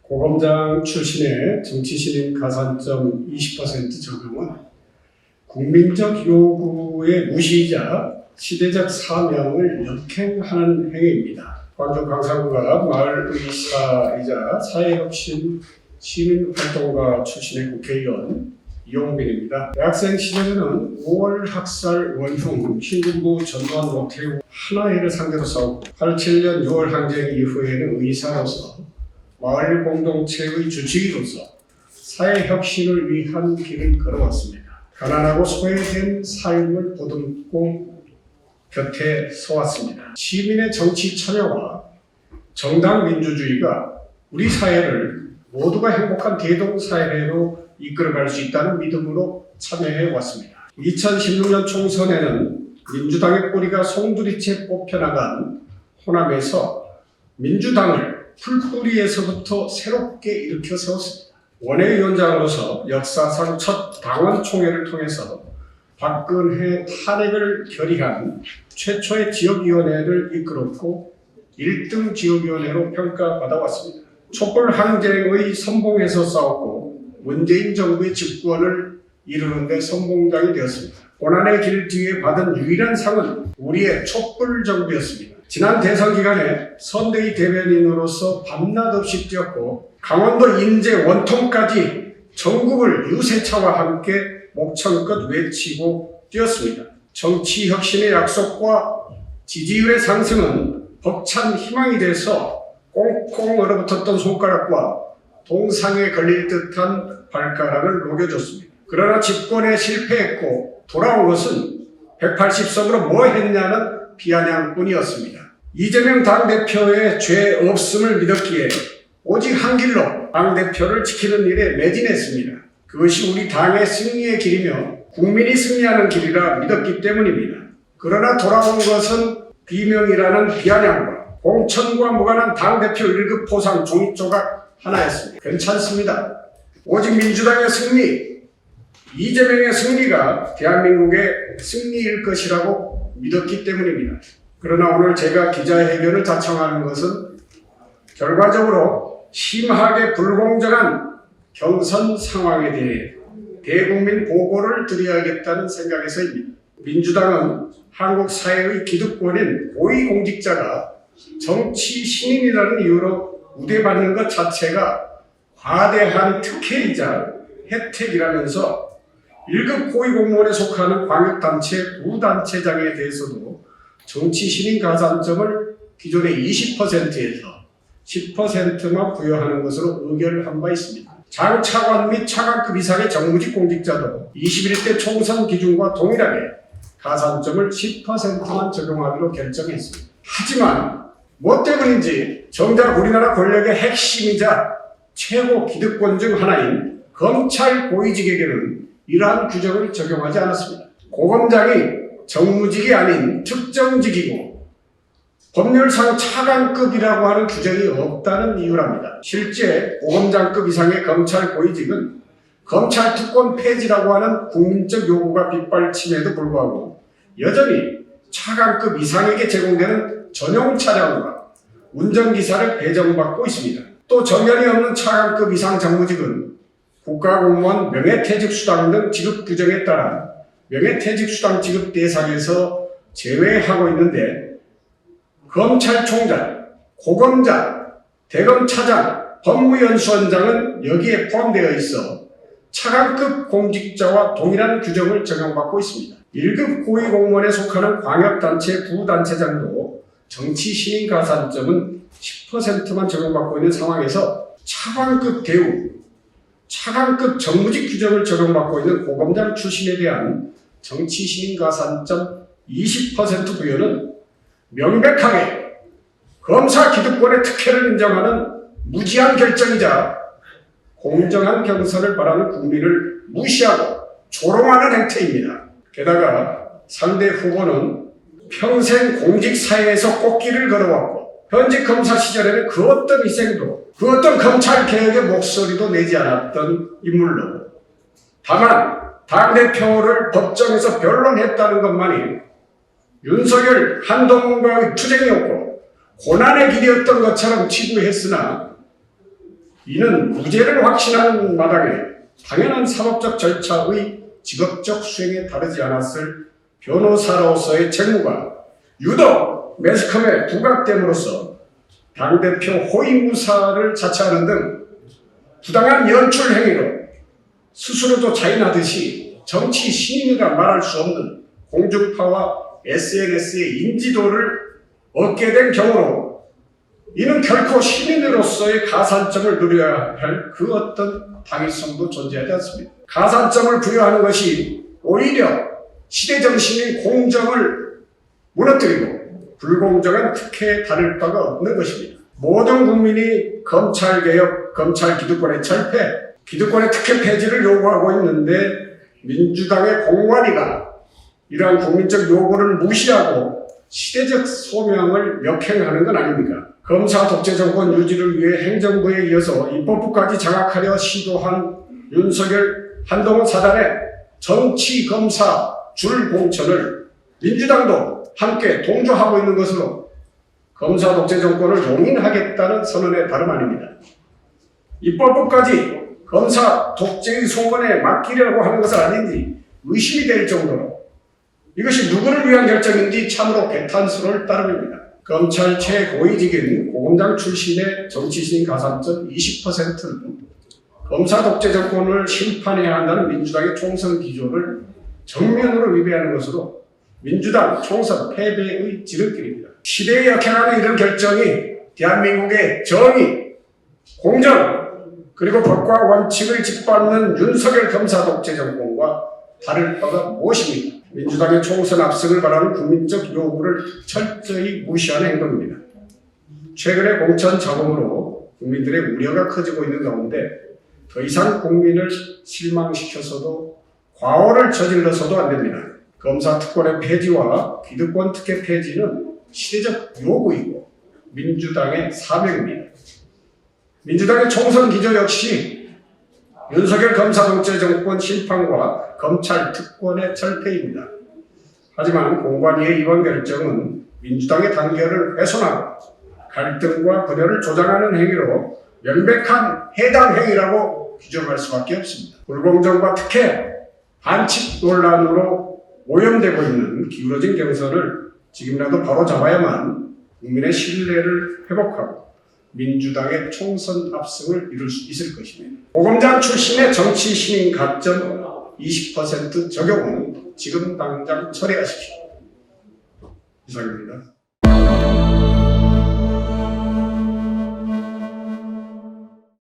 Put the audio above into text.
고검장 출신의 정치신인 가산점 20% 적용은 국민적 요구의 무시이자 시대적 사명을 역행하는 행위입니다. 광주 강사구가 마을의사이자 사회혁신 시민활동가 출신의 국회의원 이용빈입니다. 대학생 시절에는 5월 학살 원흉 신군부 전두환 노태우 하나회를 상대로 싸웠고 87년 6월 항쟁 이후에는 의사로서 마을 공동체의 주치의로서 사회혁신을 위한 길을 걸어왔습니다. 가난하고 소외된 삶을 보듬고 곁에 서왔습니다. 시민의 정치 참여와 정당 민주주의가 우리 사회를 모두가 행복한 대동사회로 이끌어갈 수 있다는 믿음으로 참여해 왔습니다. 2016년 총선에는 민주당의 꼬리가 송두리째 뽑혀나간 호남에서 민주당을 풀뿌리에서부터 새롭게 일으켜 세웠습니다. 원외위원장으로서 역사상 첫 당원총회를 통해서 박근혜 탄핵을 결의한 최초의 지역위원회를 이끌었고 1등 지역위원회로 평가받아왔습니다. 촛불항쟁의 선봉에서 싸웠고 문재인 정부의 집권을 이루는 데 선봉장이 되었습니다. 고난의 길 뒤에 받은 유일한 상은 우리의 촛불 정부였습니다. 지난 대선 기간에 선대위 대변인으로서 밤낮 없이 뛰었고 강원도 인제 원통까지 전국을 유세차와 함께 목청껏 외치고 뛰었습니다. 정치 혁신의 약속과 지지율의 상승은 벅찬 희망이 돼서 꽁꽁 얼어붙었던 손가락과 동상에 걸릴 듯한 발가락을 녹여줬습니다. 그러나 집권에 실패했고 돌아온 것은 180석으로 뭐 했냐는 비아냥뿐이었습니다. 이재명 당대표의 죄 없음을 믿었기에 오직 한 길로 당대표를 지키는 일에 매진했습니다. 그것이 우리 당의 승리의 길이며 국민이 승리하는 길이라 믿었기 때문입니다. 그러나 돌아온 것은 비명이라는 비아냥과 공천과 무관한 당대표 1급 포상 종이조각 하나였습니다. 괜찮습니다. 오직 민주당의 승리, 이재명의 승리가 대한민국의 승리일 것이라고 믿었기 때문입니다. 그러나 오늘 제가 기자회견을 자청하는 것은 결과적으로 심하게 불공정한 경선 상황에 대해 대국민 보고를 드려야겠다는 생각에서입니다. 민주당은 한국 사회의 기득권인 고위공직자가 정치 신인이라는 이유로 우대받는 것 자체가 과대한 특혜이자 혜택이라면서 1급 고위공무원에 속하는 광역단체 부단체장에 대해서도 정치 신인 가산점을 기존의 20%에서 10%만 부여하는 것으로 의결한 바 있습니다. 장차관 및 차관급 이상의 정무직 공직자도 21대 총선 기준과 동일하게 가산점을 10%만 적용하기로 결정했습니다. 하지만 뭐 때문인지 정작 우리나라 권력의 핵심이자 최고 기득권 중 하나인 검찰 고위직에게는 이러한 규정을 적용하지 않았습니다. 고검장이 정무직이 아닌 특정직이고 법률상 차관급이라고 하는 규정이 없다는 이유랍니다. 실제 고검장급 이상의 검찰 고위직은 검찰 특권 폐지라고 하는 국민적 요구가 빗발침에도 불구하고 여전히 차관급 이상에게 제공되는 전용 차량과 운전기사를 배정받고 있습니다. 또 정년이 없는 차관급 이상 정무직은 국가공무원 명예퇴직수당 등 지급 규정에 따라 명예퇴직수당 지급 대상에서 제외하고 있는데 검찰총장, 고검장, 대검차장, 법무연수원장은 여기에 포함되어 있어 차관급 공직자와 동일한 규정을 적용받고 있습니다. 1급 고위공무원에 속하는 광역단체 부단체장도 정치신인 가산점은 10%만 적용받고 있는 상황에서 차관급 대우, 차관급 정무직 규정을 적용받고 있는 고검장 출신에 대한 정치신인 가산점 20% 부여는 명백하게 검사 기득권의 특혜를 인정하는 무지한 결정이자 공정한 경선을 바라는 국민을 무시하고 조롱하는 행태입니다. 게다가 상대 후보는 평생 공직사회에서 꽃길을 걸어왔고 현직 검사 시절에는 그 어떤 희생도 그 어떤 검찰 개혁의 목소리도 내지 않았던 인물로 다만 당대표를 법정에서 변론했다는 것만이 윤석열, 한동훈과의 투쟁이었고 고난의 길이었던 것처럼 치부했으나 이는 무죄를 확신하는 마당에 당연한 사법적 절차의 직업적 수행에 다르지 않았을 변호사로서의 책무가 유독 매스컴에 부각됨으로써 당대표 호위무사를 자처하는 등 부당한 연출 행위로 스스로도 자인하듯이 정치 신인이라 말할 수 없는 공중파와 SNS의 인지도를 얻게 된 경우로 이는 결코 시민으로서의 가산점을 누려야 할 그 어떤 당위성도 존재하지 않습니다. 가산점을 부여하는 것이 오히려 시대정신의 공정을 무너뜨리고 불공정한 특혜에 다를 바가 없는 것입니다. 모든 국민이 검찰개혁, 검찰기득권의 철폐, 기득권의 특혜 폐지를 요구하고 있는데 민주당의 공관위가 이러한 국민적 요구를 무시하고 시대적 소명을 역행하는 건 아닙니까? 검사 독재 정권 유지를 위해 행정부에 이어서 입법부까지 장악하려 시도한 윤석열 한동훈 사단의 정치 검사 줄 공천을 민주당도 함께 동조하고 있는 것으로 검사 독재 정권을 용인하겠다는 선언의 다름 아닙니다. 입법부까지 검사 독재의 소문에 맡기려고 하는 것은 아닌지 의심이 될 정도로 이것이 누구를 위한 결정인지 참으로 개탄스러울 따름입니다. 검찰 최고위직인 고검장 출신의 정치신 가산점 20%는 검사 독재 정권을 심판해야 한다는 민주당의 총선 기조를 정면으로 위배하는 것으로 민주당 총선 패배의 지름길입니다. 시대에 역행하는 이런 결정이 대한민국의 정의, 공정, 그리고 법과 원칙을 짓밟는 윤석열 검사 독재 정권과 다를 바가 무엇입니까? 민주당의 총선 압승을 바라는 국민적 요구를 철저히 무시하는 행동입니다. 최근의 공천 잡음으로 국민들의 우려가 커지고 있는 가운데 더 이상 국민을 실망시켜서도 과오를 저질러서도 안 됩니다. 검사 특권의 폐지와 기득권 특혜 폐지는 시대적 요구이고 민주당의 사명입니다. 민주당의 총선 기조 역시 윤석열 검사 독재 정권 심판과 검찰 특권의 철폐입니다. 하지만 공관위의 이번 결정은 민주당의 단결을 훼손하고 갈등과 분열을 조장하는 행위로 명백한 해당 행위라고 규정할 수밖에 없습니다. 불공정과 특혜, 반칙 논란으로 오염되고 있는 기울어진 경선을 지금이라도 바로 잡아야만 국민의 신뢰를 회복하고 민주당의 총선 압승을 이룰 수 있을 것입니다. 고검장 출신의 정치 신인 가점 20% 적용은 지금 당장 처리하십시오. 이상입니다.